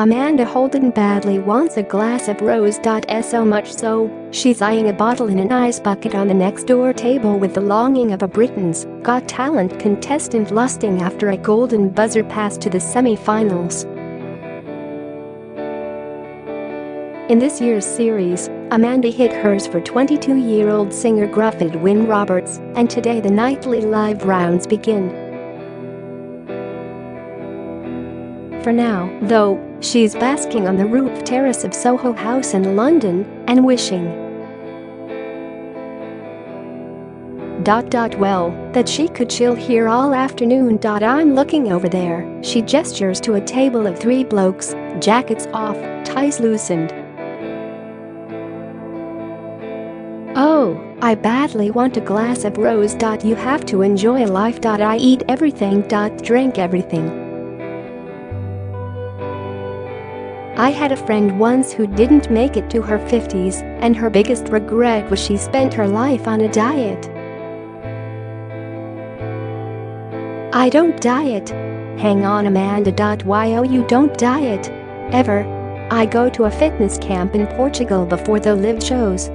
Amanda Holden badly wants a glass of rosé.So much so, she's eyeing a bottle in an ice bucket on the next door table with the longing of a Britain's Got Talent contestant lusting after a golden buzzer pass to the semi-finals. In this year's series, Amanda hit hers for 22-year-old singer Gruffydd Wyn Roberts, and today the nightly live rounds begin. For now, though, she's basking on the roof terrace of Soho House in London and wishing well, that she could chill here all afternoon. I'm looking over there, she gestures to a table of 3 blokes, jackets off, ties loosened. Oh, I badly want a glass of rose.You have to enjoy life.I, eat everything.Drink everything. I had a friend once who didn't make it to her 50s, and her biggest regret was she spent her life on a diet. I don't diet. Hang on, Amanda.You don't diet. Ever. I go to a fitness camp in Portugal before the live shows.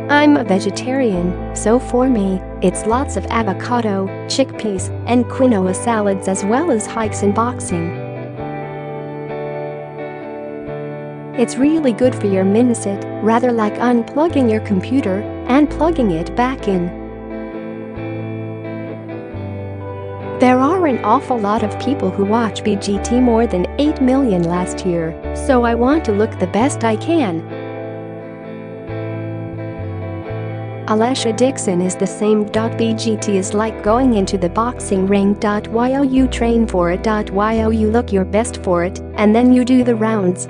I'm a vegetarian, so for me, it's lots of avocado, chickpeas, and quinoa salads as well as hikes and boxing. It's really good for your mindset, rather like unplugging your computer and plugging it back in. There are an awful lot of people who watch BGT, more than 8 million last year, so I want to look the best I can. Alesha Dixon is the same.BGT is like going into the boxing ring.You train for it.You look your best for it, and then you do the rounds.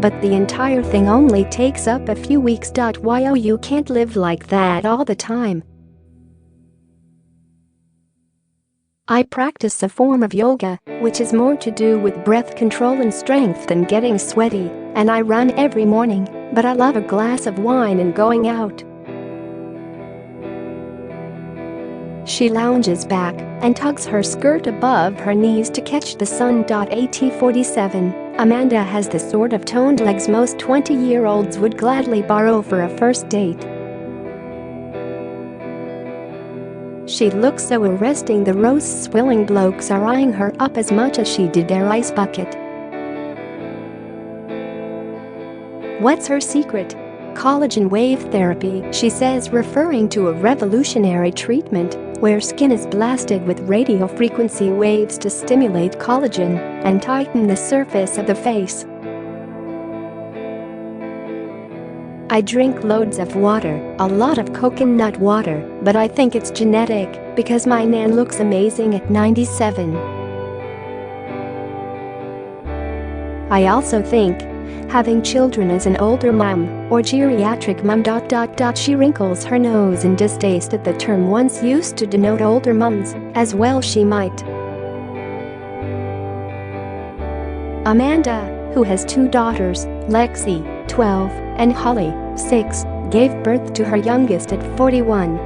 But the entire thing only takes up a few weeks.You can't live like that all the time. I practice a form of yoga, which is more to do with breath control and strength than getting sweaty, and I run every morning, but I love a glass of wine and going out. She lounges back and tucks her skirt above her knees to catch the sun.At 47. Amanda has the sort of toned legs most 20-year-olds would gladly borrow for a first date. She looks so arresting the rosé-swilling blokes are eyeing her up as much as she did their ice bucket. What's her secret? Collagen wave therapy, she says, referring to a revolutionary treatment where skin is blasted with radio frequency waves to stimulate collagen and tighten the surface of the face. I drink loads of water, a lot of coconut water, but I think it's genetic because my nan looks amazing at 97. I also think having children as an older mom or geriatric mom. She wrinkles her nose in distaste at the term once used to denote older mums, as well she might. Amanda, who has 2 daughters, Lexi, 12, and Holly, 6, gave birth to her youngest at 41.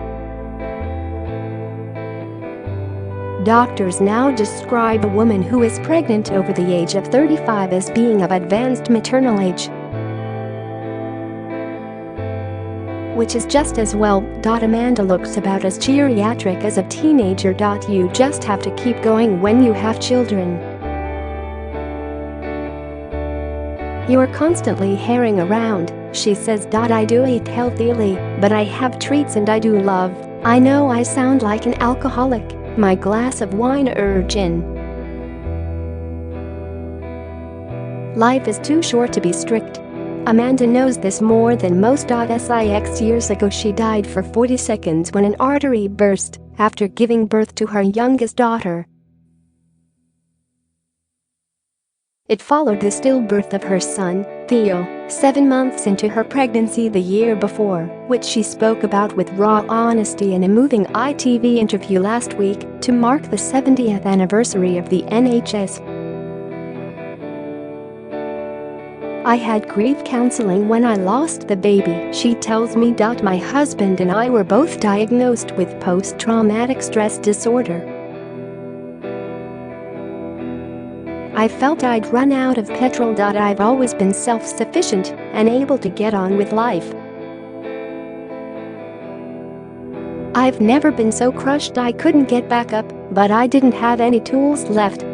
Doctors now describe a woman who is pregnant over the age of 35 as being of advanced maternal age, which is just as well. Amanda looks about as geriatric as a teenager. You just have to keep going when you have children. You're constantly herring around, she says. I do eat healthily, but I have treats and I do love. I know I sound like an alcoholic. My glass of wine or gin. Life is too short to be strict. Amanda knows this more than most.Six. Years ago she died for 40 seconds when an artery burst after giving birth to her youngest daughter. It followed the stillbirth of her son, Theo, 7 months into her pregnancy the year before, which she spoke about with raw honesty in a moving ITV interview last week to mark the 70th anniversary of the NHS. I had grief counseling when I lost the baby, she tells me. My husband and I were both diagnosed with post-traumatic stress disorder. I felt I'd run out of petrol. I've always been self-sufficient and able to get on with life. I've never been so crushed I couldn't get back up, but I didn't have any tools left.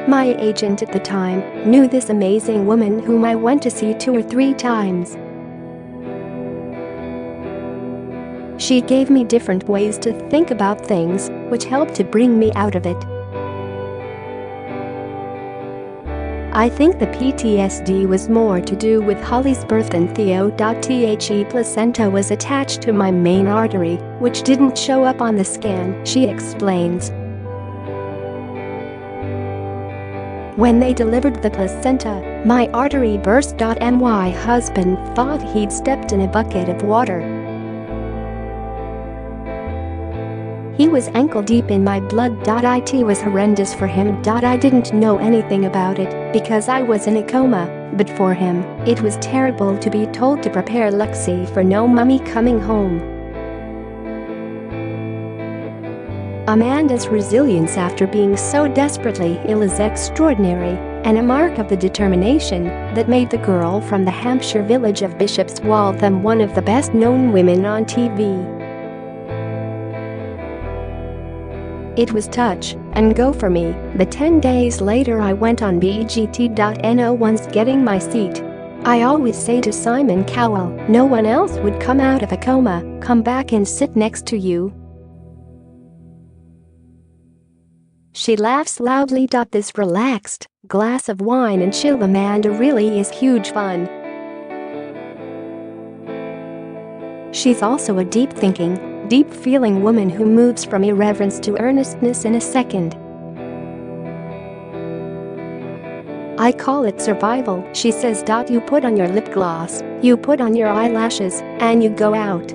My agent at the time knew this amazing woman whom I went to see 2 or 3 times. She gave me different ways to think about things, which helped to bring me out of it. I think the PTSD was more to do with Holly's birth than The placenta was attached to my main artery, which didn't show up on the scan, she explains. When they delivered the placenta, my artery burst. My husband thought he'd stepped in a bucket of water. He was ankle-deep in my blood. It was horrendous for him. I didn't know anything about it because I was in a coma, but for him, it was terrible to be told to prepare Lexi for no mummy coming home. Amanda's resilience after being so desperately ill is extraordinary and a mark of the determination that made the girl from the Hampshire village of Bishop's Waltham one of the best-known women on TV. It was touch and go for me. The 10 days later I went on BGT. Once getting my seat, I always say to Simon Cowell, no one else would come out of a coma, come back and sit next to you. She laughs loudly. This relaxed glass of wine and chill Amanda really is huge fun. She's also a deep-thinking, deep-feeling woman who moves from irreverence to earnestness in a second. I call it survival, she says. You put on your lip gloss, you put on your eyelashes, and you go out.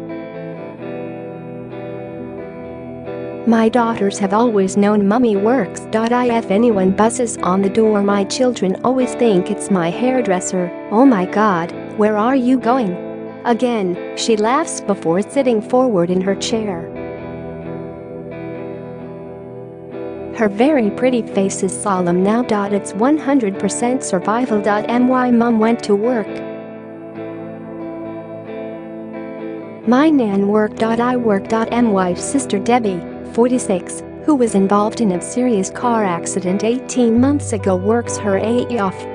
My daughters have always known Mummy works. If anyone buzzes on the door, my children always think it's my hairdresser. Oh my God, where are you going? Again, she laughs before sitting forward in her chair. Her very pretty face is solemn now. It's 100% survival. My mum went to work. My nan worked. I worked. My sister Debbie, 46, who was involved in a serious car accident 18 months ago, works her A off.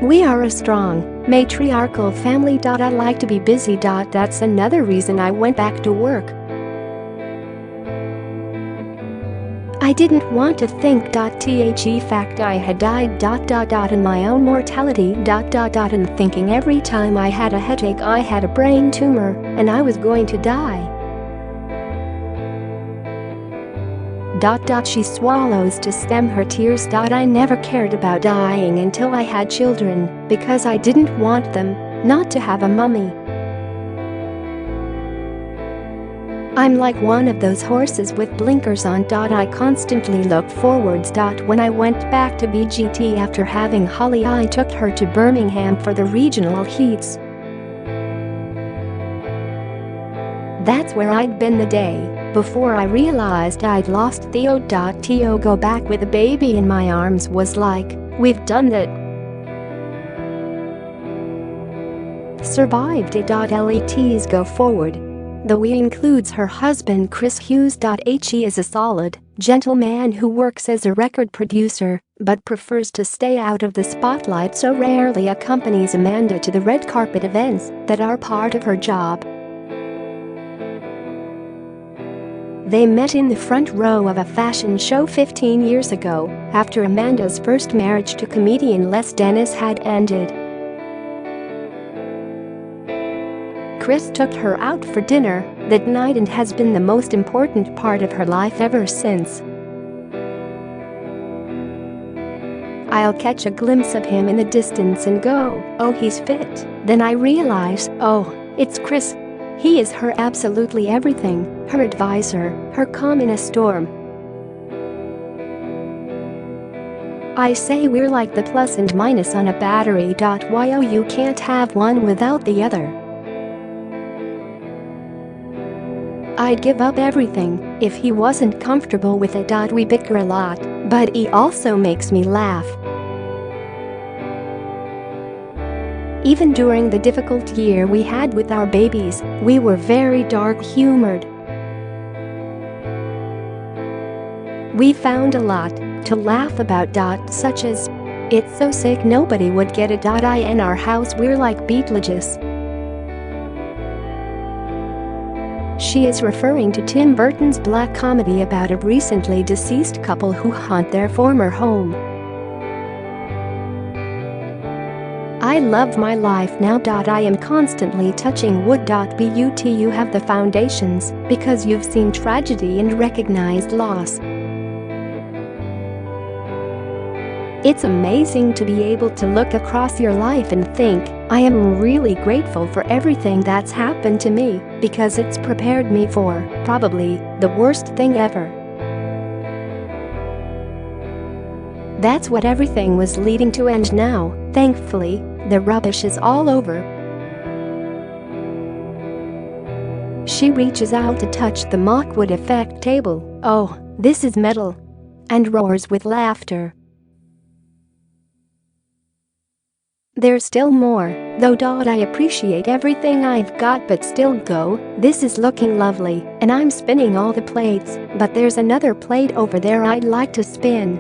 We are a strong, matriarchal family. I like to be busy. That's another reason I went back to work. I didn't want to think. The fact I had died. In my own mortality. And thinking every time I had a headache I had a brain tumor and I was going to die. She swallows to stem her tears. I never cared about dying until I had children because I didn't want them not to have a mummy. I'm like one of those horses with blinkers on. I constantly look forwards. When I went back to BGT after having Holly, I took her to Birmingham for the regional heats. That's where I'd been the day before I realized I'd lost Theo. To go back with a baby in my arms was like, we've done it. Survived it. Let's go forward. The we includes her husband Chris Hughes. He is a solid, gentle man who works as a record producer but prefers to stay out of the spotlight, so rarely accompanies Amanda to the red carpet events that are part of her job. They met in the front row of a fashion show 15 years ago, after Amanda's first marriage to comedian Les Dennis had ended. Chris took her out for dinner that night and has been the most important part of her life ever since. I'll catch a glimpse of him in the distance and go, oh, he's fit. Then I realize, oh, it's Chris. He is her absolutely everything, her advisor, her calm in a storm. I say we're like the plus and minus on a battery. You can't have one without the other. I'd give up everything if he wasn't comfortable with it. We bicker a lot, but he also makes me laugh. Even during the difficult year we had with our babies, we were very dark-humored. We found a lot to laugh about. Such as, "It's so sick nobody would get it.I in our house, we're like Beetlejuice." She is referring to Tim Burton's black comedy about a recently deceased couple who haunt their former home. "I love my life now. I am constantly touching wood. But you have the foundations because you've seen tragedy and recognized loss. It's amazing to be able to look across your life and think, I am really grateful for everything that's happened to me because it's prepared me for, probably, the worst thing ever." That's what everything was leading to, and now, thankfully, the rubbish is all over. She reaches out to touch the mockwood effect table. "Oh, this is metal," and roars with laughter. "There's still more, though. I appreciate everything I've got, but still go, this is looking lovely, and I'm spinning all the plates, but there's another plate over there I'd like to spin."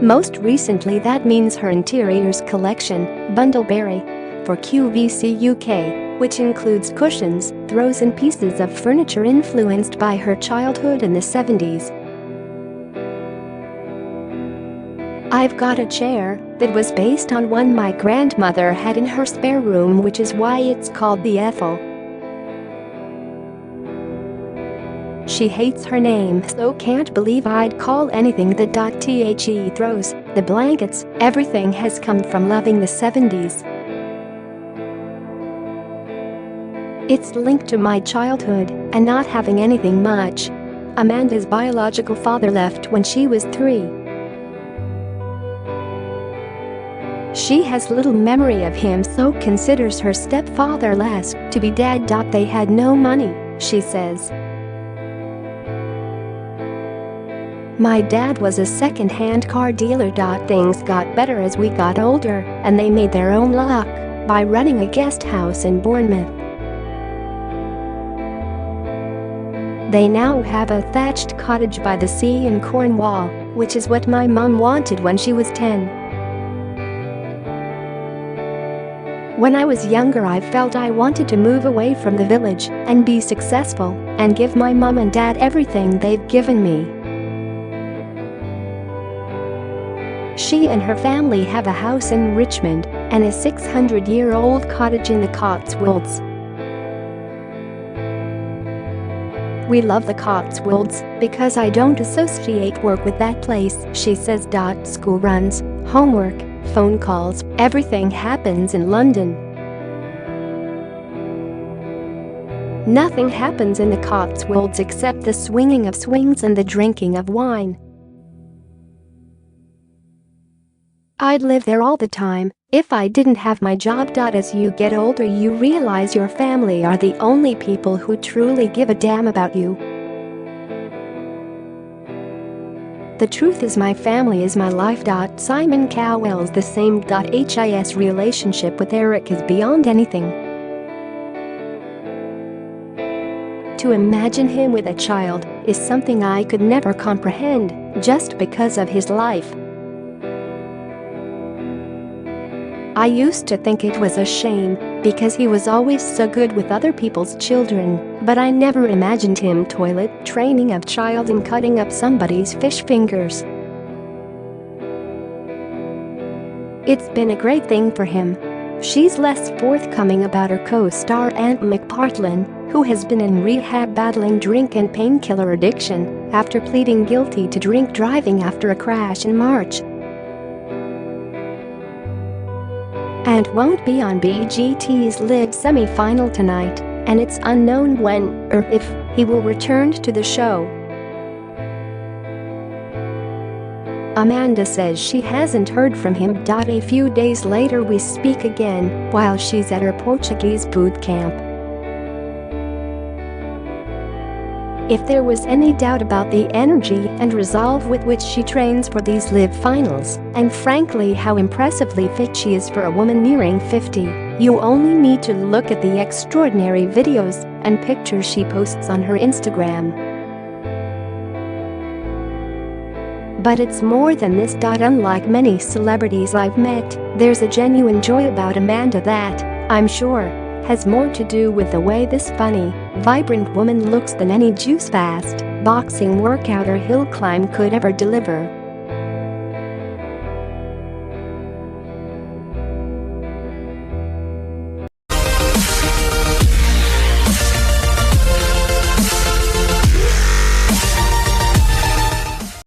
Most recently that means her interiors collection, Bundleberry, for QVC UK, which includes cushions, throws and pieces of furniture influenced by her childhood in the 70s. "I've got a chair that was based on one my grandmother had in her spare room, which is why it's called the Ethel. She hates her name, so can't believe I'd call anything the throws, the blankets, everything has come from loving the 70s. It's linked to my childhood and not having anything much. Amanda's biological father left when she was 3. She has little memory of him, so considers her stepfather less to be dead. They had no money," she says. "My dad was a second-hand car dealer. Things got better as we got older, and they made their own luck by running a guest house in Bournemouth. They now have a thatched cottage by the sea in Cornwall, which is what my mum wanted when she was 10. When I was younger I felt I wanted to move away from the village and be successful and give my mum and dad everything they've given me." She and her family have a house in Richmond and a 600-year-old cottage in the Cotswolds. "We love the Cotswolds because I don't associate work with that place," she says. "School runs, homework, phone calls, everything happens in London. Nothing happens in the Cotswolds except the swinging of swings and the drinking of wine. I'd live there all the time if I didn't have my job." As you get older you realize your family are the only people who truly give a damn about you. "The truth is my family is my life." Simon Cowell's the same.His relationship with Eric is beyond anything. To imagine him with a child is something I could never comprehend just because of his life. "I used to think it was a shame because he was always so good with other people's children, but I never imagined him toilet training a child and cutting up somebody's fish fingers. It's been a great thing for him." She's less forthcoming about her co-star Ant McPartlin, who has been in rehab battling drink and painkiller addiction after pleading guilty to drink driving after a crash in March. Ant won't be on BGT's Live semi-final tonight, and it's unknown when or if he will return to the show. Amanda says she hasn't heard from him. A few days later we speak again while she's at her Portuguese boot camp. If there was any doubt about the energy and resolve with which she trains for these live finals, and frankly how impressively fit she is for a woman nearing 50, you only need to look at the extraordinary videos and pictures she posts on her Instagram. But it's more than this. Unlike many celebrities I've met, there's a genuine joy about Amanda that, I'm sure, has more to do with the way this funny, vibrant woman looks than any juice fast, boxing workout or hill climb could ever deliver.